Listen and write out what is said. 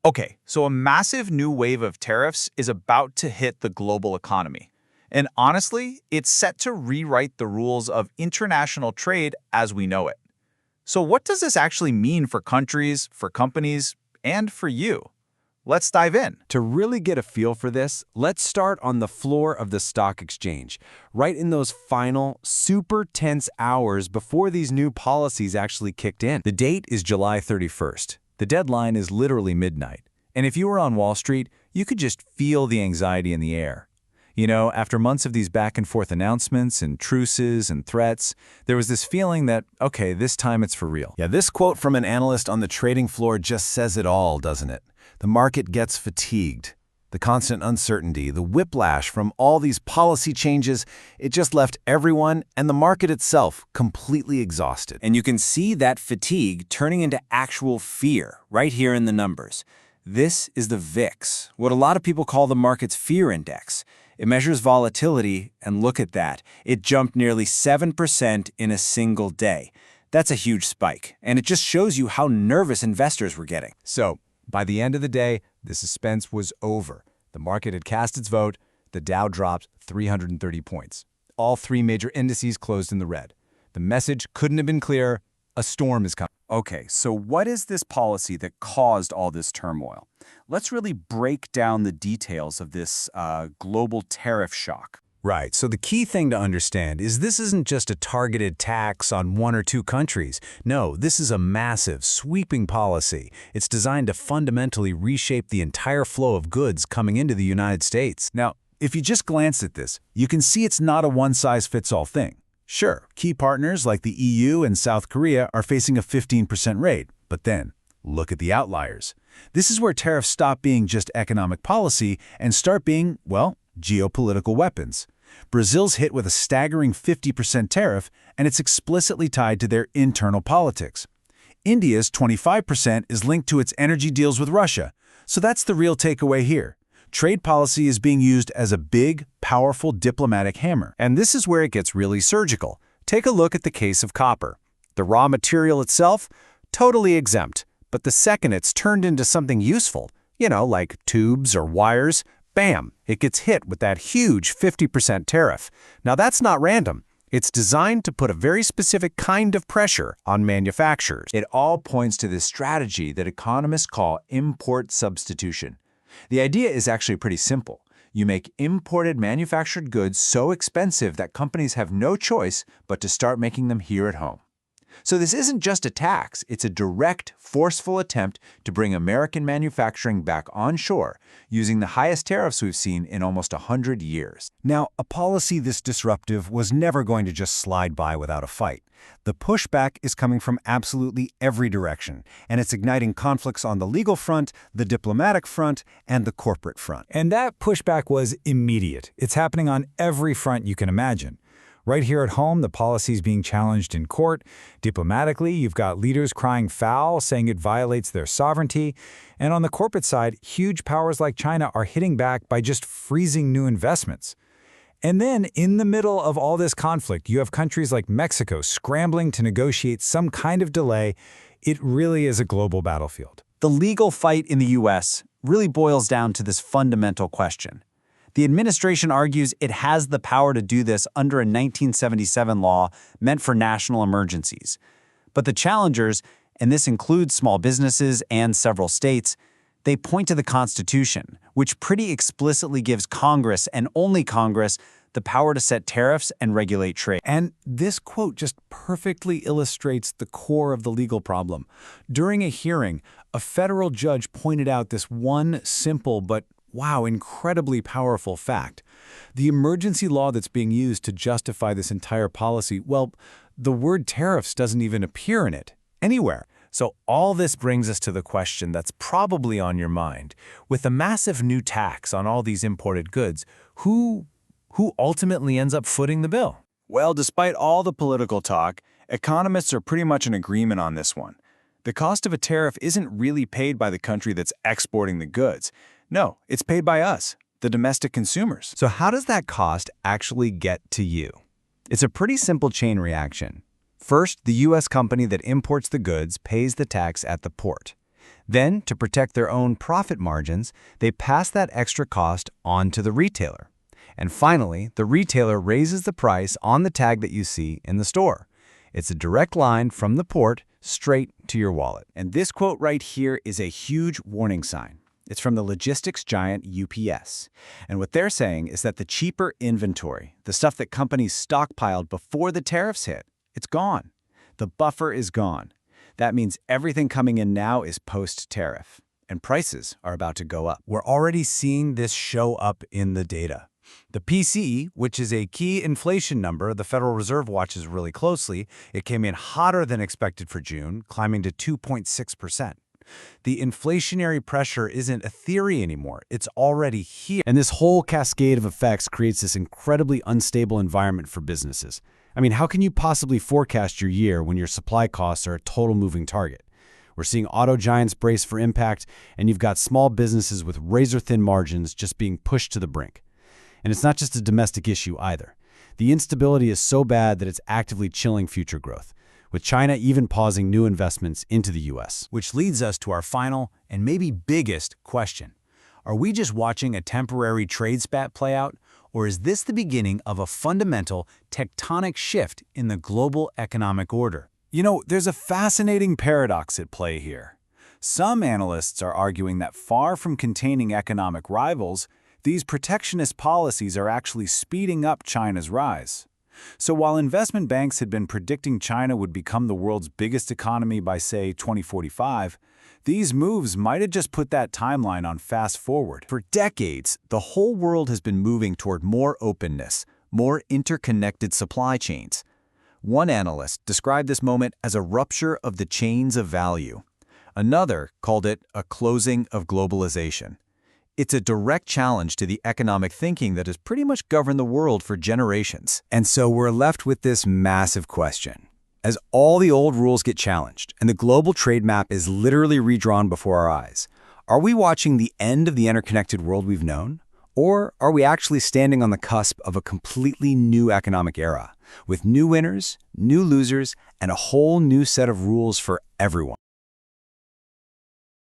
Okay, so a massive new wave of tariffs is about to hit the global economy. And honestly, it's set to rewrite the rules of international trade as we know it. So what does this actually mean for countries, for companies, and for you? Let's dive in. To really get a feel for this, let's start on the floor of the stock exchange, right in those final, super tense hours before these new policies actually kicked in. The date is July 31st. The deadline is literally midnight. And if you were on Wall Street, you could just feel the anxiety in the air. You know, after months of these back-and-forth announcements and truces and threats, there was this feeling that, okay, this time it's for real. Yeah, this quote from an analyst on the trading floor just says it all, doesn't it? The market gets fatigued. The constant uncertainty, the whiplash from all these policy changes, it just left everyone and the market itself completely exhausted. And you can see that fatigue turning into actual fear right here in the numbers. This is the VIX, what a lot of people call the market's fear index. It measures volatility, and look at that. It jumped nearly 7% in a single day. That's a huge spike, and it just shows you how nervous investors were getting. So, by the end of the day, the suspense was over. The market had cast its vote. The Dow dropped 330 points. All three major indices closed in the red. The message couldn't have been clearer. A storm is coming. Okay, so what is this policy that caused all this turmoil? Let's really break down the details of this global tariff shock. Right, so the key thing to understand is this isn't just a targeted tax on one or two countries. No, this is a massive, sweeping policy. It's designed to fundamentally reshape the entire flow of goods coming into the United States. Now, if you just glance at this, you can see it's not a one-size-fits-all thing. Sure, key partners like the EU and South Korea are facing a 15% rate, but then, look at the outliers. This is where tariffs stop being just economic policy and start being, well, geopolitical weapons. Brazil's hit with a staggering 50% tariff, and it's explicitly tied to their internal politics. India's 25% is linked to its energy deals with Russia, so that's the real takeaway here. Trade policy is being used as a big, powerful diplomatic hammer. And this is where it gets really surgical. Take a look at the case of copper. The raw material itself, totally exempt. But the second it's turned into something useful, like tubes or wires, bam, it gets hit with that huge 50% tariff. Now that's not random. It's designed to put a very specific kind of pressure on manufacturers. It all points to this strategy that economists call import substitution. The idea is actually pretty simple. You make imported manufactured goods so expensive that companies have no choice but to start making them here at home. So this isn't just a tax, it's a direct, forceful attempt to bring American manufacturing back onshore using the highest tariffs we've seen in almost 100 years. Now, a policy this disruptive was never going to just slide by without a fight. The pushback is coming from absolutely every direction, and it's igniting conflicts on the legal front, the diplomatic front, and the corporate front. And that pushback was immediate. It's happening on every front you can imagine. Right here at home, the policy is being challenged in court. Diplomatically, you've got leaders crying foul, saying it violates their sovereignty. And on the corporate side, huge powers like China are hitting back by just freezing new investments. And then, in the middle of all this conflict, you have countries like Mexico scrambling to negotiate some kind of delay. It really is a global battlefield. The legal fight in the U.S. really boils down to this fundamental question. The administration argues it has the power to do this under a 1977 law meant for national emergencies. But the challengers, and this includes small businesses and several states, they point to the Constitution, which pretty explicitly gives Congress, and only Congress, the power to set tariffs and regulate trade. And this quote just perfectly illustrates the core of the legal problem. During a hearing, a federal judge pointed out this one simple but wow, incredibly powerful fact. The emergency law that's being used to justify this entire policy, well, the word tariffs doesn't even appear in it, anywhere. So all this brings us to the question that's probably on your mind. With a massive new tax on all these imported goods, who ultimately ends up footing the bill? Well, despite all the political talk, economists are pretty much in agreement on this one. The cost of a tariff isn't really paid by the country that's exporting the goods. No, it's paid by us, the domestic consumers. So how does that cost actually get to you? It's a pretty simple chain reaction. First, the U.S. company that imports the goods pays the tax at the port. Then, to protect their own profit margins, they pass that extra cost on to the retailer. And finally, the retailer raises the price on the tag that you see in the store. It's a direct line from the port straight to your wallet. And this quote right here is a huge warning sign. It's from the logistics giant UPS. And what they're saying is that the cheaper inventory, the stuff that companies stockpiled before the tariffs hit, it's gone. The buffer is gone. That means everything coming in now is post-tariff, and prices are about to go up. We're already seeing this show up in the data. The PCE, which is a key inflation number the Federal Reserve watches really closely, it came in hotter than expected for June, climbing to 2.6%. The inflationary pressure isn't a theory anymore. It's already here. And this whole cascade of effects creates this incredibly unstable environment for businesses. I mean, how can you possibly forecast your year when your supply costs are a total moving target? We're seeing auto giants brace for impact, and you've got small businesses with razor-thin margins just being pushed to the brink. And it's not just a domestic issue either. The instability is so bad that it's actively chilling future growth, with China even pausing new investments into the U.S. Which leads us to our final and maybe biggest question. Are we just watching a temporary trade spat play out, or is this the beginning of a fundamental tectonic shift in the global economic order? You know, there's a fascinating paradox at play here. Some analysts are arguing that far from containing economic rivals, these protectionist policies are actually speeding up China's rise. So while investment banks had been predicting China would become the world's biggest economy by, say, 2045, these moves might have just put that timeline on fast forward. For decades, the whole world has been moving toward more openness, more interconnected supply chains. One analyst described this moment as a rupture of the chains of value. Another called it a closing of globalization. It's a direct challenge to the economic thinking that has pretty much governed the world for generations. And so we're left with this massive question. As all the old rules get challenged and the global trade map is literally redrawn before our eyes, are we watching the end of the interconnected world we've known? Or are we actually standing on the cusp of a completely new economic era, with new winners, new losers, and a whole new set of rules for everyone?